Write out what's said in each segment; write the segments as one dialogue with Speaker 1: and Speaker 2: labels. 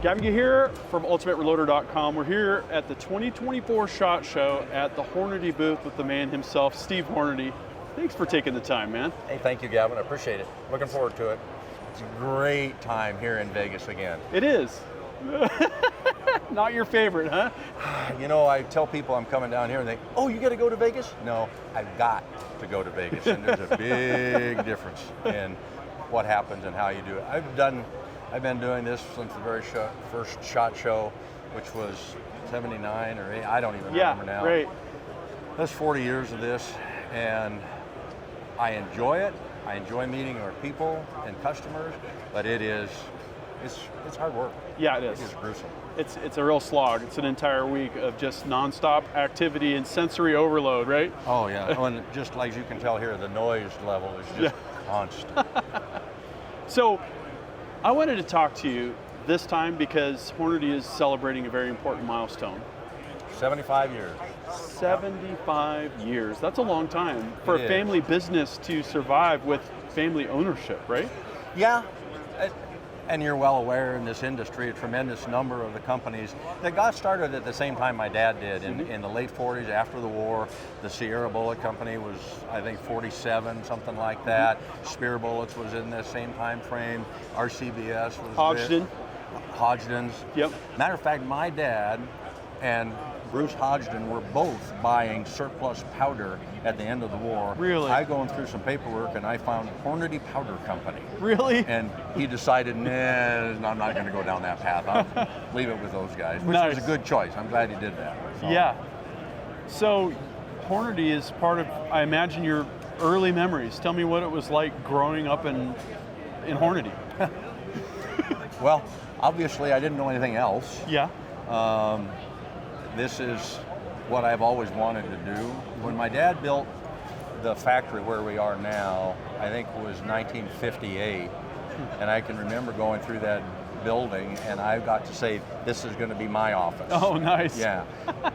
Speaker 1: Gavin here from UltimateReloader.com. We're here at the 2024 SHOT Show at the Hornady booth with the man himself, Steve Hornady. Thanks for taking the time, man.
Speaker 2: Hey, thank you, Gavin. I appreciate it. Looking forward to it. It's a great time here in Vegas again.
Speaker 1: It is. Not your favorite, huh?
Speaker 2: You know, I tell people I'm coming down here and they, oh, you got to go to Vegas? No, I've got to go to Vegas. And there's a big difference in what happens and how you do it. I've been doing this since the very first SHOT Show, which was 79 or 8, I don't even remember now.
Speaker 1: Right.
Speaker 2: That's 40 years of this, and I enjoy it. I enjoy meeting our people and customers, but it's hard work.
Speaker 1: Yeah, it is.
Speaker 2: It is gruesome.
Speaker 1: It's a real slog. It's an entire week of just nonstop activity and sensory overload, right?
Speaker 2: Oh yeah, and just like you can tell here, the noise level is just constant.
Speaker 1: So, I wanted to talk to you this time because Hornady is celebrating a very important milestone.
Speaker 2: 75 years.
Speaker 1: 75 years. That's a long time for a family business to survive with family ownership, right?
Speaker 2: Yeah, and you're well aware in this industry, a tremendous number of the companies that got started at the same time my dad did in the late 40s after the war. The Sierra Bullet Company was, I think, 47, something like that. Spear Bullets was in the same time frame. RCBS was Hodgdon's.
Speaker 1: Yep.
Speaker 2: Matter of fact, my dad and Bruce Hodgdon were both buying surplus powder at the end of the war.
Speaker 1: Really?
Speaker 2: I going through some paperwork and I found Hornady Powder Company.
Speaker 1: Really?
Speaker 2: And he decided, nah, I'm not going to go down that path. I'll leave it with those guys, which
Speaker 1: Nice.
Speaker 2: was a good choice. I'm glad he did that. So.
Speaker 1: Yeah. So Hornady is part of, I imagine, your early memories. Tell me what it was like growing up in Hornady.
Speaker 2: Well, obviously I didn't know anything else.
Speaker 1: Yeah.
Speaker 2: This is what I've always wanted to do. When my dad built the factory where we are now, I think it was 1958, and I can remember going through that building and I got to say, this is going to be my office.
Speaker 1: Oh, nice.
Speaker 2: Yeah.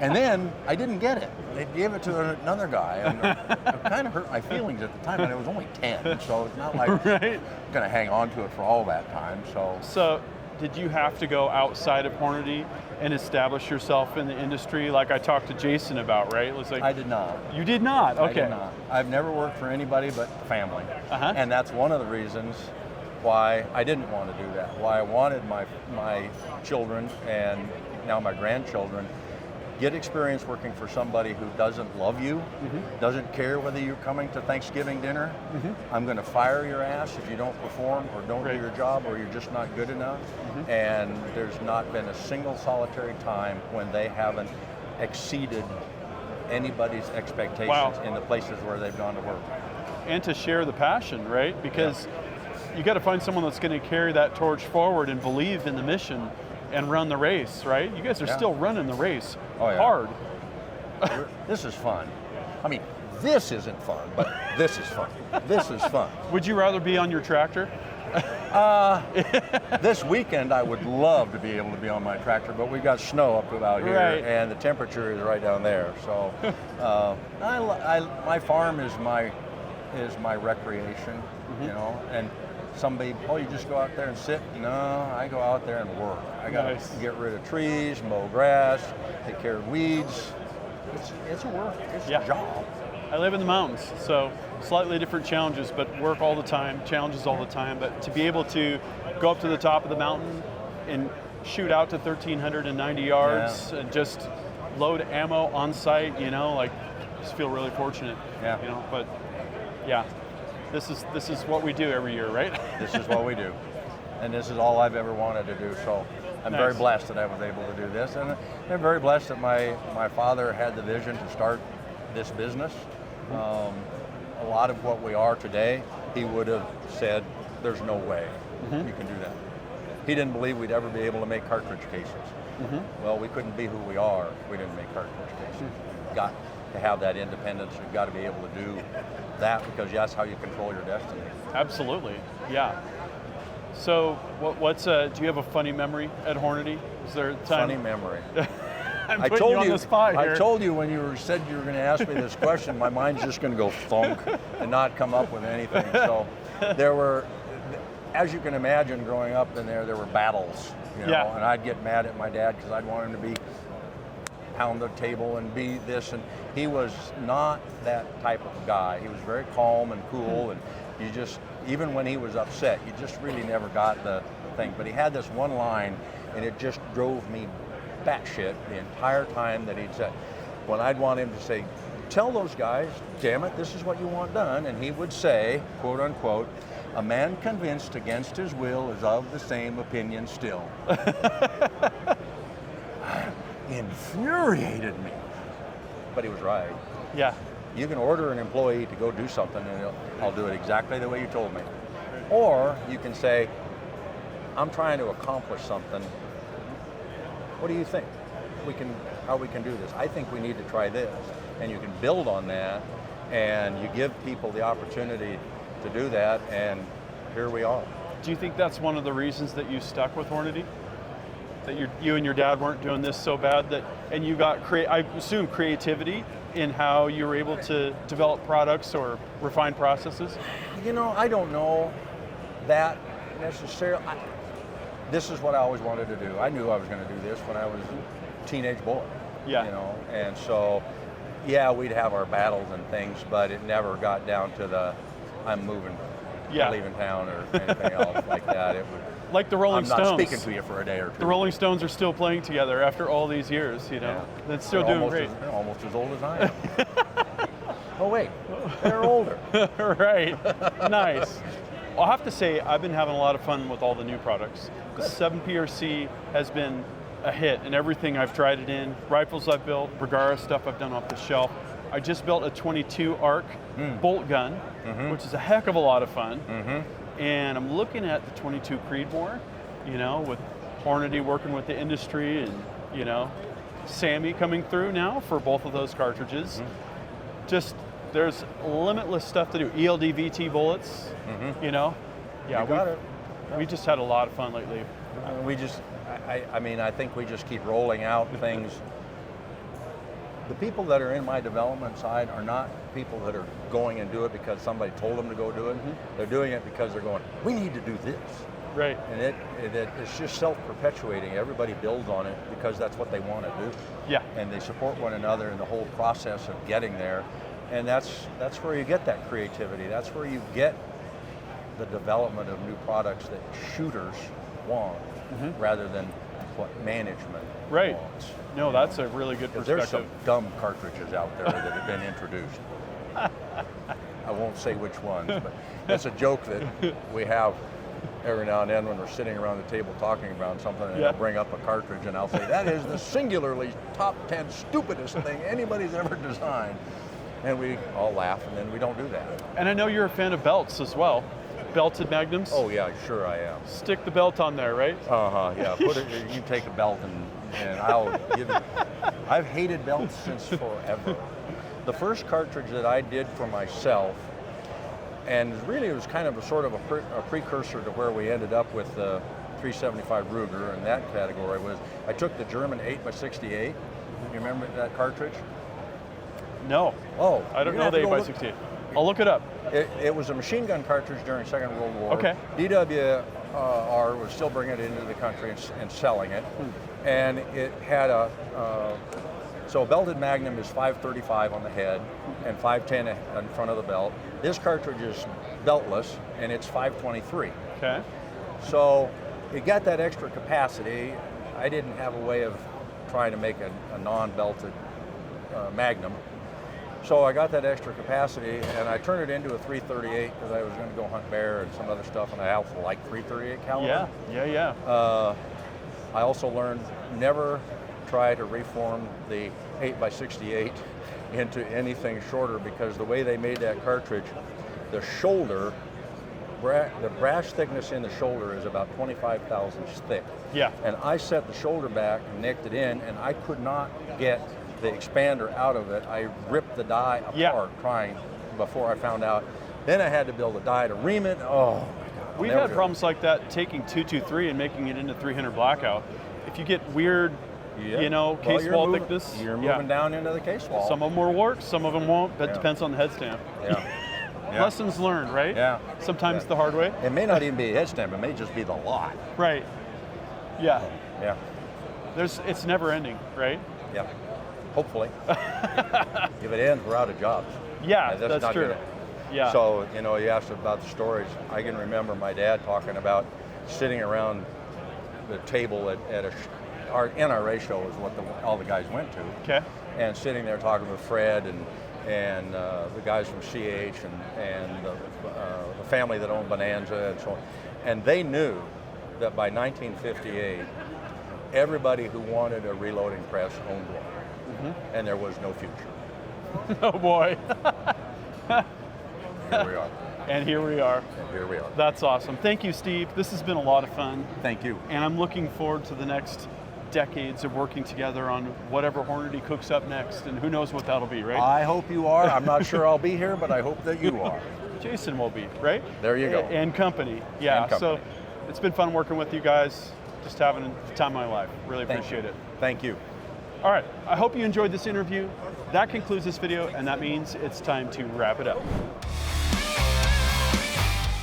Speaker 2: And then I didn't get it. They gave it to another guy, and it kind of hurt my feelings at the time, and I was only 10, so it's not like
Speaker 1: Right.
Speaker 2: I'm going to hang on to it for all that time.
Speaker 1: So did you have to go outside of Hornady and establish yourself in the industry like I talked to Jason about, right? It was like,
Speaker 2: I did not.
Speaker 1: You did not? Okay.
Speaker 2: I did not. I've never worked for anybody but family.
Speaker 1: Uh-huh.
Speaker 2: And that's one of the reasons why I didn't want to do that, why I wanted my children and now my grandchildren get experience working for somebody who doesn't love you, doesn't care whether you're coming to Thanksgiving dinner. I'm going to fire your ass if you don't perform or don't do your job or you're just not good enough. And there's not been a single solitary time when they haven't exceeded anybody's expectations in the places where they've gone to work.
Speaker 1: And to share the passion, right? Because you got to find someone that's going to carry that torch forward and believe in the mission and run the race, right? You guys are still running the race hard.
Speaker 2: This is fun. I mean, this isn't fun, but this is fun. This is fun.
Speaker 1: Would you rather be on your tractor?
Speaker 2: This weekend I would love to be able to be on my tractor, but we've got snow up about here, and the temperature is right down there. So, my farm is my recreation, you know, and somebody, oh, you just go out there and sit? No, I go out there and work. I got to get rid of trees, mow grass, take care of weeds. It's a work, it's a job.
Speaker 1: I live in the mountains, so slightly different challenges, but work all the time, challenges all the time. But to be able to go up to the top of the mountain and shoot out to 1,390 yards and just load ammo on site, you know, like, just feel really fortunate.
Speaker 2: Yeah.
Speaker 1: You know, but yeah. This is what we do every year, right?
Speaker 2: This is what we do. And this is all I've ever wanted to do. So I'm very blessed that I was able to do this. And I'm very blessed that my father had the vision to start this business. A lot of what we are today, he would have said, there's no way you can do that. He didn't believe we'd ever be able to make cartridge cases. Well, we couldn't be who we are if we didn't make cartridge cases. We've got to have that independence. You've got to be able to do that because that's how you control your destiny.
Speaker 1: Absolutely, yeah. So, what's do you have a funny memory at Hornady? Is there a time?
Speaker 2: Funny memory.
Speaker 1: I'm putting you on the spot here.
Speaker 2: I told you when you said you were going to ask me this question, my mind's just going to go thunk and not come up with anything. So, there were, as you can imagine, growing up in there were battles, you know,
Speaker 1: Yeah.
Speaker 2: and I'd get mad at my dad because I'd want him to be pound the table and be this, and he was not that type of guy. He was very calm and cool, and you just, even when he was upset, you just really never got the thing. But he had this one line, and it just drove me batshit the entire time that he'd said. When I'd want him to say, tell those guys, damn it, this is what you want done, and he would say, quote unquote, a man convinced against his will is of the same opinion still. Infuriated me. But he was right.
Speaker 1: Yeah.
Speaker 2: You can order an employee to go do something and I'll do it exactly the way you told me. Or you can say, I'm trying to accomplish something. What do you think? How we can do this? I think we need to try this. And you can build on that, and you give people the opportunity to do that, and here we are.
Speaker 1: Do you think that's one of the reasons that you stuck with Hornady? That you and your dad weren't doing this so bad and you got I assume creativity in how you were able to develop products or refine processes?
Speaker 2: You know, I don't know that necessarily. This is what I always wanted to do. I knew I was going to do this when I was a teenage boy.
Speaker 1: Yeah.
Speaker 2: You know, and so, yeah, we'd have our battles and things, but it never got down to the I'm moving,
Speaker 1: Yeah.
Speaker 2: leaving town or anything else like that. It would.
Speaker 1: Like the Rolling
Speaker 2: I'm
Speaker 1: Stones.
Speaker 2: not speaking to you for a day or two.
Speaker 1: The Rolling Stones are still playing together after all these years, you know.
Speaker 2: Yeah.
Speaker 1: That's still
Speaker 2: They're
Speaker 1: doing great.
Speaker 2: They're almost as old as I am. Oh wait, they're older.
Speaker 1: Right. Nice. I'll have to say, I've been having a lot of fun with all the new products. The 7PRC has been a hit in everything I've tried it in. Rifles I've built, Bergara stuff I've done off the shelf. I just built a 22 ARC bolt gun, which is a heck of a lot of fun. And I'm looking at the 22 Creedmoor, you know, with Hornady working with the industry and, you know, Sammy coming through now for both of those cartridges. Just, there's limitless stuff to do. ELD-VT bullets, you know. Yeah, we just had a lot of fun lately.
Speaker 2: I think we just keep rolling out things. The people that are in my development side are not people that are going and do it because somebody told them to go do it. They're doing it because they're going, we need to do this.
Speaker 1: Right.
Speaker 2: And it's just self-perpetuating. Everybody builds on it because that's what they want to do.
Speaker 1: Yeah.
Speaker 2: And they support one another in the whole process of getting there. And that's where you get that creativity. That's where you get the development of new products that shooters want rather than what management wants.
Speaker 1: No, that's a really good perspective.
Speaker 2: There's some dumb cartridges out there that have been introduced. I won't say which ones, but it's a joke that we have every now and then when we're sitting around the table talking about something, and I'll bring up a cartridge and I'll say, that is the singularly top 10 stupidest thing anybody's ever designed. And we all laugh, and then we don't do that.
Speaker 1: And I know you're a fan of belts as well. Belted magnums?
Speaker 2: Oh yeah, sure I am.
Speaker 1: Stick the belt on there, right?
Speaker 2: Yeah. You can take a belt and I'll give it. I've hated belts since forever. The first cartridge that I did for myself, and really it was kind of a precursor to where we ended up with the 375 Ruger in that category, was I took the German 8x68. You remember that cartridge?
Speaker 1: No.
Speaker 2: Oh.
Speaker 1: I don't know the 8x68. I'll look it up.
Speaker 2: It was a machine gun cartridge during Second World War.
Speaker 1: Okay.
Speaker 2: DWR was still bringing it into the country and selling it. And it had so a belted Magnum is 535 on the head and 510 in front of the belt. This cartridge is beltless and it's 523.
Speaker 1: Okay.
Speaker 2: So it got that extra capacity. I didn't have a way of trying to make a non-belted Magnum. So I got that extra capacity and I turned it into a 338 because I was going to go hunt bear and some other stuff, and I also like 338 caliber.
Speaker 1: Yeah.
Speaker 2: I also learned never try to reform the 8x68 into anything shorter, because the way they made that cartridge, the shoulder, the brass thickness in the shoulder is about 25 thousandths thick.
Speaker 1: Yeah.
Speaker 2: And I set the shoulder back and nicked it in, and I could not get the expander out of it. I ripped the die apart trying before I found out. Then I had to build a die to ream it. Oh my God.
Speaker 1: We've had problems like that taking 223 and making it into 300 blackout. If you get weird, case wall thickness.
Speaker 2: You're moving down into the case wall.
Speaker 1: Some of them will work, some of them won't. That depends on the head stamp.
Speaker 2: Yeah.
Speaker 1: Lessons learned, right?
Speaker 2: Yeah.
Speaker 1: Sometimes the hard way.
Speaker 2: It may not even be a head stamp, it may just be the lot.
Speaker 1: Right. Yeah.
Speaker 2: Yeah.
Speaker 1: It's never ending, right?
Speaker 2: Yeah. Hopefully. If it ends, we're out of jobs.
Speaker 1: Yeah,
Speaker 2: And
Speaker 1: that's
Speaker 2: not
Speaker 1: true.
Speaker 2: gonna-
Speaker 1: Yeah.
Speaker 2: So, you know, you asked about the stories. I can remember my dad talking about sitting around the table our NRA show is what all the guys went to.
Speaker 1: Okay.
Speaker 2: And sitting there talking with Fred and the guys from CH and the family that owned Bonanza and so on. And they knew that by 1958, everybody who wanted a reloading press owned one. And there was no future.
Speaker 1: Oh boy.
Speaker 2: Here we are.
Speaker 1: And here we are.
Speaker 2: And here we are.
Speaker 1: That's awesome. Thank you, Steve. This has been a lot of fun.
Speaker 2: Thank you.
Speaker 1: And I'm looking forward to the next decades of working together on whatever Hornady cooks up next, and who knows what that'll be, right?
Speaker 2: I hope you are. I'm not sure I'll be here, but I hope that you are.
Speaker 1: Jason will be, right?
Speaker 2: There you go.
Speaker 1: And company. Yeah.
Speaker 2: And company.
Speaker 1: So it's been fun working with you guys. Just having the time of my life. Really appreciate it.
Speaker 2: Thank you.
Speaker 1: All right. I hope you enjoyed this interview. That concludes this video, and that means it's time to wrap it up.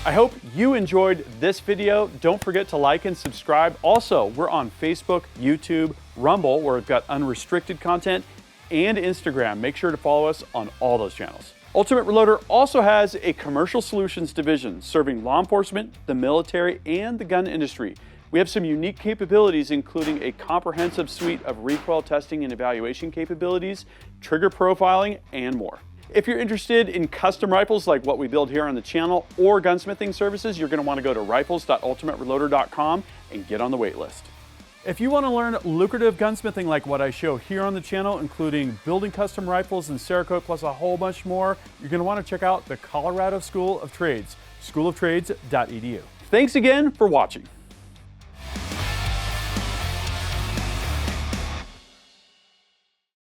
Speaker 1: I hope you enjoyed this video. Don't forget to like and subscribe. Also, we're on Facebook, YouTube, Rumble, where we've got unrestricted content, and Instagram. Make sure to follow us on all those channels. Ultimate Reloader also has a commercial solutions division serving law enforcement, the military, and the gun industry. We have some unique capabilities, including a comprehensive suite of recoil testing and evaluation capabilities, trigger profiling, and more. If you're interested in custom rifles like what we build here on the channel or gunsmithing services, you're going to want to go to rifles.ultimatereloader.com and get on the wait list. If you want to learn lucrative gunsmithing like what I show here on the channel, including building custom rifles and Cerakote plus a whole bunch more, you're going to want to check out the Colorado School of Trades, schooloftrades.edu. Thanks again for watching.